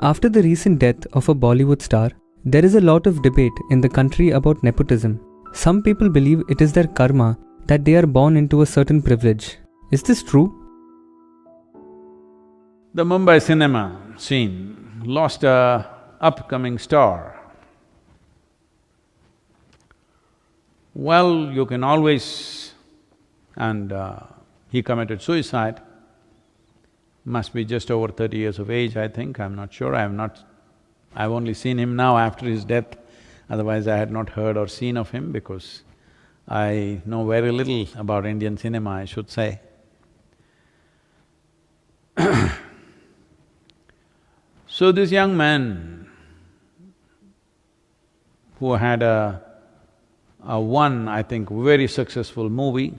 After the recent death of a Bollywood star, there is a lot of debate in the country about nepotism. Some people believe it is their karma that they are born into a certain privilege. Is this true? The Mumbai cinema scene lost a upcoming star. Well, you can always… and he committed suicide, must be just over 30 years of age, I think, I'm not sure, I've only seen him now after his death, otherwise I had not heard or seen of him because I know very little about Indian cinema, I should say. So this young man who had a one, I think, very successful movie,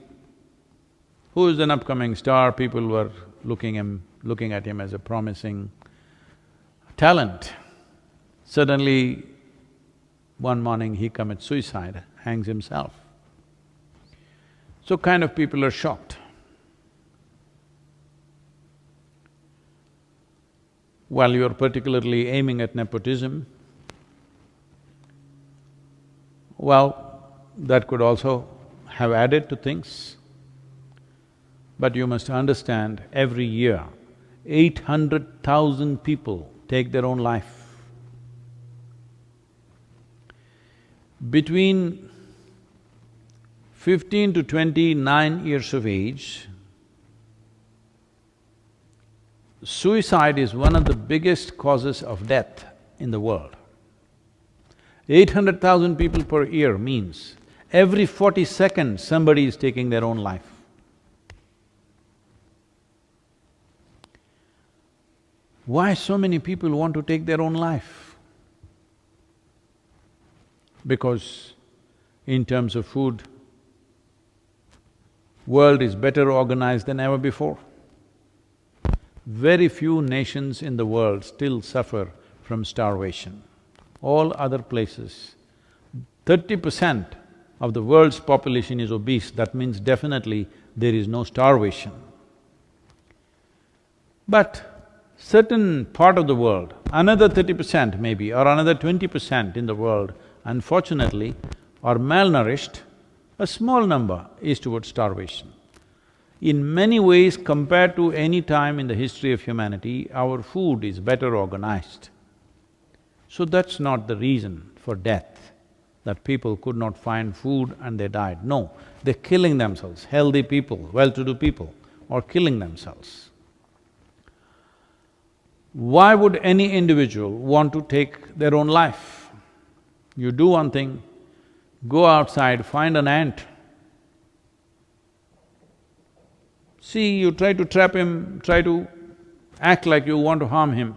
who is an upcoming star, people were looking at him as a promising talent. Suddenly, one morning he commits suicide, hangs himself. So kind of people are shocked. While you're particularly aiming at nepotism, well, that could also have added to things. But you must understand, every year, 800,000 people take their own life. Between 15 to 29 years of age, suicide is one of the biggest causes of death in the world. 800,000 people per year means every 40 seconds somebody is taking their own life. Why so many people want to take their own life? Because in terms of food, world is better organized than ever before. Very few nations in the world still suffer from starvation. All other places, 30% of the world's population is obese, that means definitely there is no starvation. But certain part of the world, another 30% maybe or another 20% in the world, unfortunately, are malnourished, a small number is towards starvation. In many ways, compared to any time in the history of humanity, our food is better organized. So that's not the reason for death, that people could not find food and they died. No, they're killing themselves. Healthy people, well-to-do people are killing themselves. Why would any individual want to take their own life? You do one thing, go outside, find an ant. See, you try to trap him, try to act like you want to harm him.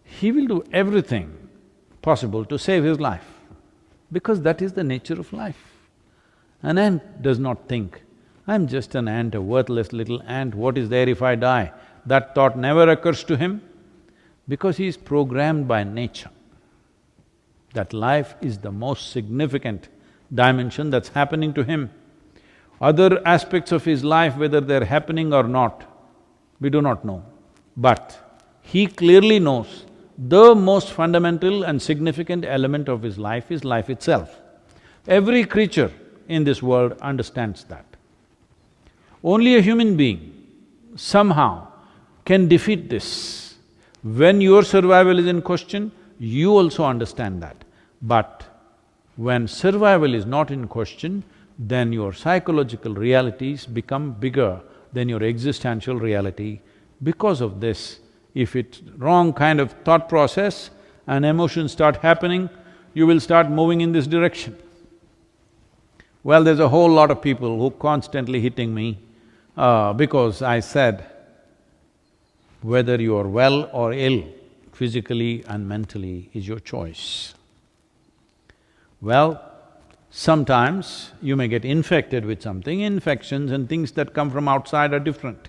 He will do everything possible to save his life, because that is the nature of life. An ant does not think, I'm just an ant, a worthless little ant, what is there if I die? That thought never occurs to him, because he is programmed by nature. That life is the most significant dimension that's happening to him. Other aspects of his life, whether they're happening or not, we do not know. But he clearly knows the most fundamental and significant element of his life is life itself. Every creature in this world understands that. Only a human being somehow can defeat this. When your survival is in question, you also understand that. But when survival is not in question, then your psychological realities become bigger than your existential reality. Because of this, if it's wrong kind of thought process and emotions start happening, you will start moving in this direction. Well, there's a whole lot of people who constantly hitting me because I said, whether you are well or ill, physically and mentally, is your choice. Well, sometimes you may get infected with something, infections and things that come from outside are different.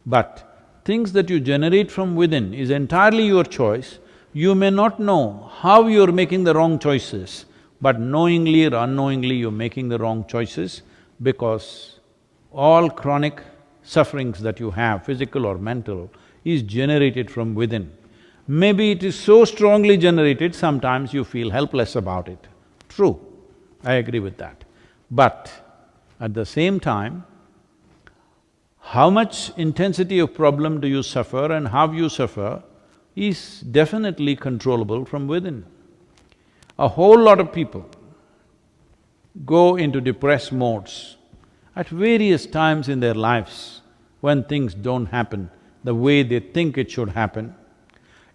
But things that you generate from within is entirely your choice. You may not know how you're making the wrong choices, but knowingly or unknowingly you're making the wrong choices, because all chronic sufferings that you have, physical or mental, is generated from within. Maybe it is so strongly generated, sometimes you feel helpless about it. True, I agree with that. But at the same time, how much intensity of problem do you suffer and how you suffer is definitely controllable from within. A whole lot of people go into depressed modes at various times in their lives when things don't happen the way they think it should happen.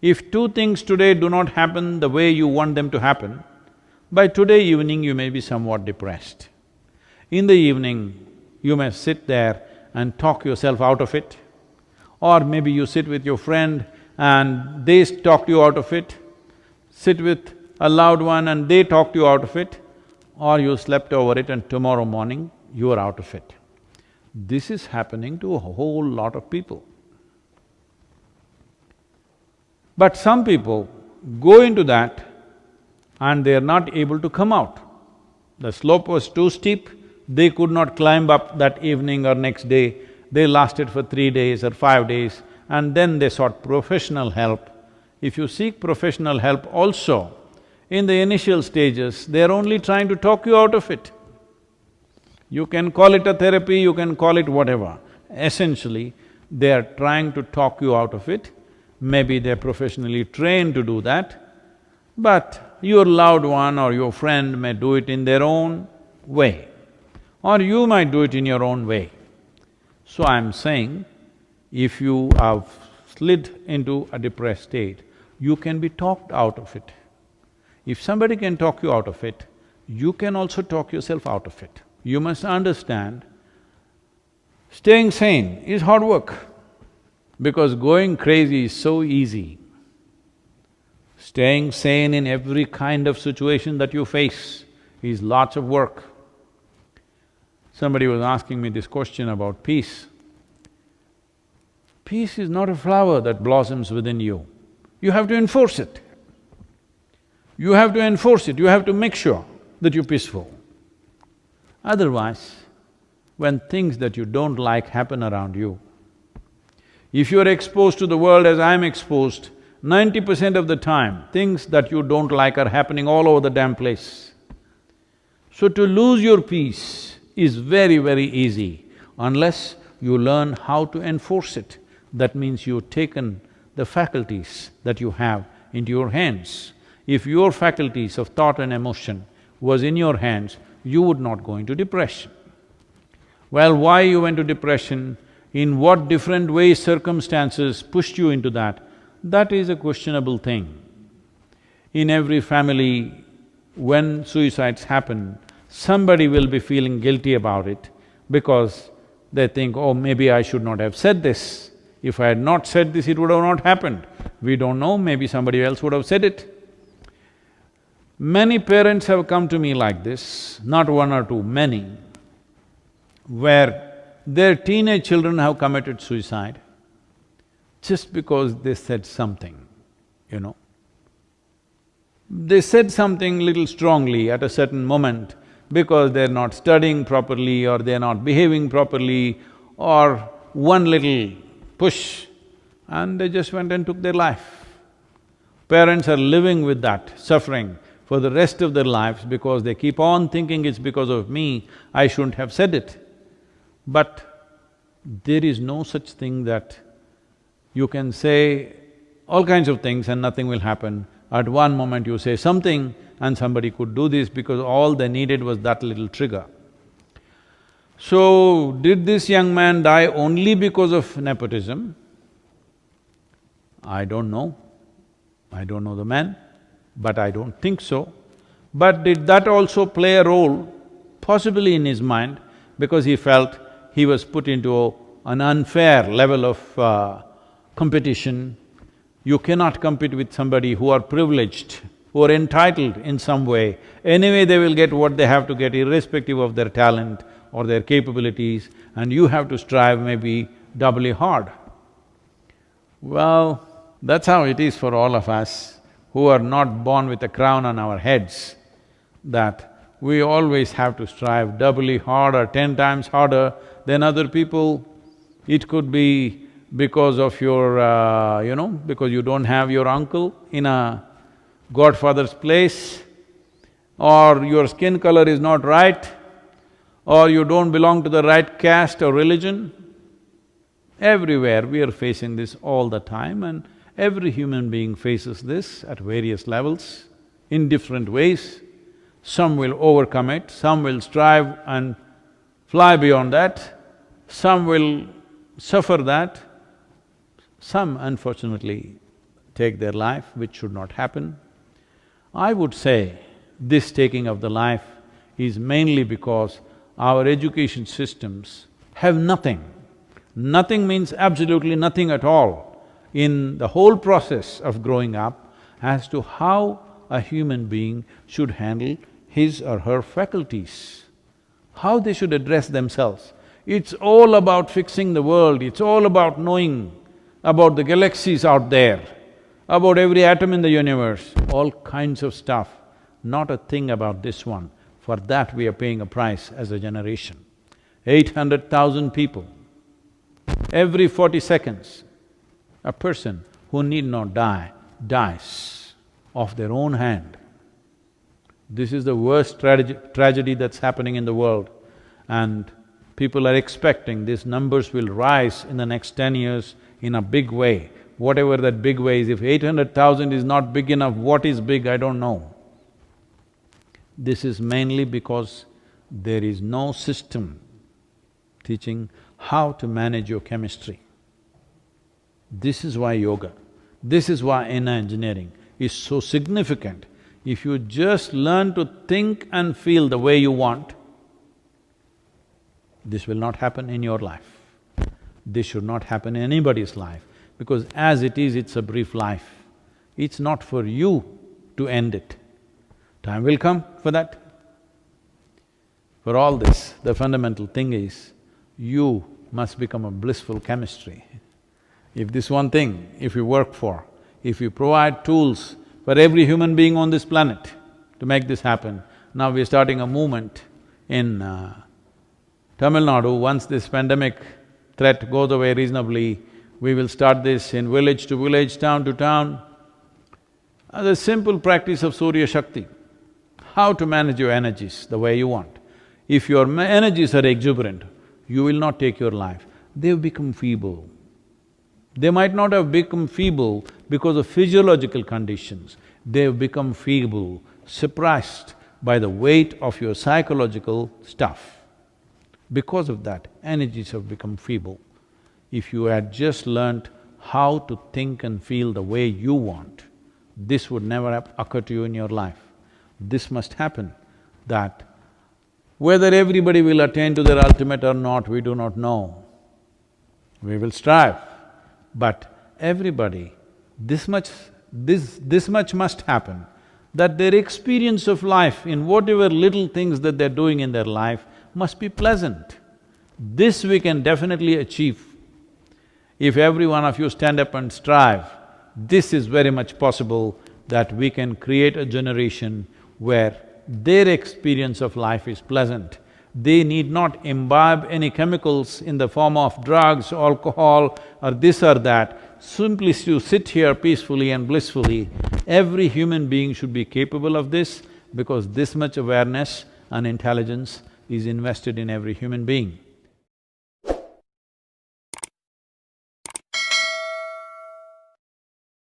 If two things today do not happen the way you want them to happen, by today evening you may be somewhat depressed. In the evening, you may sit there and talk yourself out of it, or maybe you sit with your friend and they talk you out of it, sit with a loved one and they talked you out of it, or you slept over it and tomorrow morning you are out of it. This is happening to a whole lot of people. But some people go into that and they are not able to come out. The slope was too steep, they could not climb up that evening or next day, they lasted for 3 days or 5 days and then they sought professional help. If you seek professional help also, in the initial stages, they're only trying to talk you out of it. You can call it a therapy, you can call it whatever. Essentially, they are trying to talk you out of it. Maybe they're professionally trained to do that, but your loved one or your friend may do it in their own way, or you might do it in your own way. So I'm saying, if you have slid into a depressed state, you can be talked out of it. If somebody can talk you out of it, you can also talk yourself out of it. You must understand, staying sane is hard work, because going crazy is so easy. Staying sane in every kind of situation that you face is lots of work. Somebody was asking me this question about peace. Peace is not a flower that blossoms within you. You have to enforce it. You have to enforce it, you have to make sure that you're peaceful. Otherwise, when things that you don't like happen around you, if you're exposed to the world as I'm exposed, 90% of the time, things that you don't like are happening all over the damn place. So to lose your peace is very, very easy unless you learn how to enforce it. That means you've taken the faculties that you have into your hands. If your faculties of thought and emotion was in your hands, you would not go into depression. Well, why you went to depression, in what different ways circumstances pushed you into that is a questionable thing. In every family, when suicides happen, somebody will be feeling guilty about it because they think, oh, maybe I should not have said this. If I had not said this, it would have not happened. We don't know, maybe somebody else would have said it. Many parents have come to me like this, not one or two, many, where their teenage children have committed suicide just because they said something, you know. They said something little strongly at a certain moment because they're not studying properly or they're not behaving properly or one little push and they just went and took their life. Parents are living with that suffering for the rest of their lives because they keep on thinking it's because of me, I shouldn't have said it. But there is no such thing that you can say all kinds of things and nothing will happen. At one moment you say something and somebody could do this because all they needed was that little trigger. So, did this young man die only because of nepotism? I don't know. I don't know the man, but I don't think so. But did that also play a role? Possibly in his mind, because he felt he was put into an unfair level of competition. You cannot compete with somebody who are privileged, who are entitled in some way. Anyway, they will get what they have to get irrespective of their talent or their capabilities, and you have to strive maybe doubly hard. Well, that's how it is for all of us who are not born with a crown on our heads, that we always have to strive doubly hard or 10 times harder than other people. It could be because of your, because you don't have your uncle in a godfather's place, or your skin color is not right, or you don't belong to the right caste or religion. Everywhere we are facing this all the time, and every human being faces this at various levels, in different ways. Some will overcome it, some will strive and fly beyond that, some will suffer that, some unfortunately take their life, which should not happen. I would say this taking of the life is mainly because our education systems have nothing. Nothing means absolutely nothing at all in the whole process of growing up as to how a human being should handle his or her faculties, how they should address themselves. It's all about fixing the world, it's all about knowing about the galaxies out there, about every atom in the universe, all kinds of stuff, not a thing about this one. For that we are paying a price as a generation. 800,000 people, every 40 seconds, a person who need not die, dies of their own hand. This is the worst tragedy that's happening in the world, and people are expecting these numbers will rise in the next 10 years in a big way. Whatever that big way is, if 800,000 is not big enough, what is big, I don't know. This is mainly because there is no system teaching how to manage your chemistry. This is why yoga, this is why inner engineering is so significant. If you just learn to think and feel the way you want, this will not happen in your life. This should not happen in anybody's life, because as it is, it's a brief life. It's not for you to end it. Time will come for that. For all this, the fundamental thing is, you must become a blissful chemistry. If this one thing, if you work for, if you provide tools for every human being on this planet to make this happen, now we're starting a movement in Tamil Nadu. Once this pandemic threat goes away reasonably, we will start this in village to village, town to town. The simple practice of Surya Shakti, how to manage your energies the way you want. If your energies are exuberant, you will not take your life. They've become feeble. They might not have become feeble because of physiological conditions, they've become feeble, suppressed by the weight of your psychological stuff. Because of that, energies have become feeble. If you had just learnt how to think and feel the way you want, this would never have occurred to you in your life. This must happen, that whether everybody will attain to their ultimate or not, we do not know. We will strive, but everybody, this much must happen, that their experience of life in whatever little things that they're doing in their life must be pleasant. This we can definitely achieve. If every one of you stand up and strive, this is very much possible that we can create a generation where their experience of life is pleasant. They need not imbibe any chemicals in the form of drugs, alcohol or this or that. Simply to sit here peacefully and blissfully, every human being should be capable of this, because this much awareness and intelligence is invested in every human being.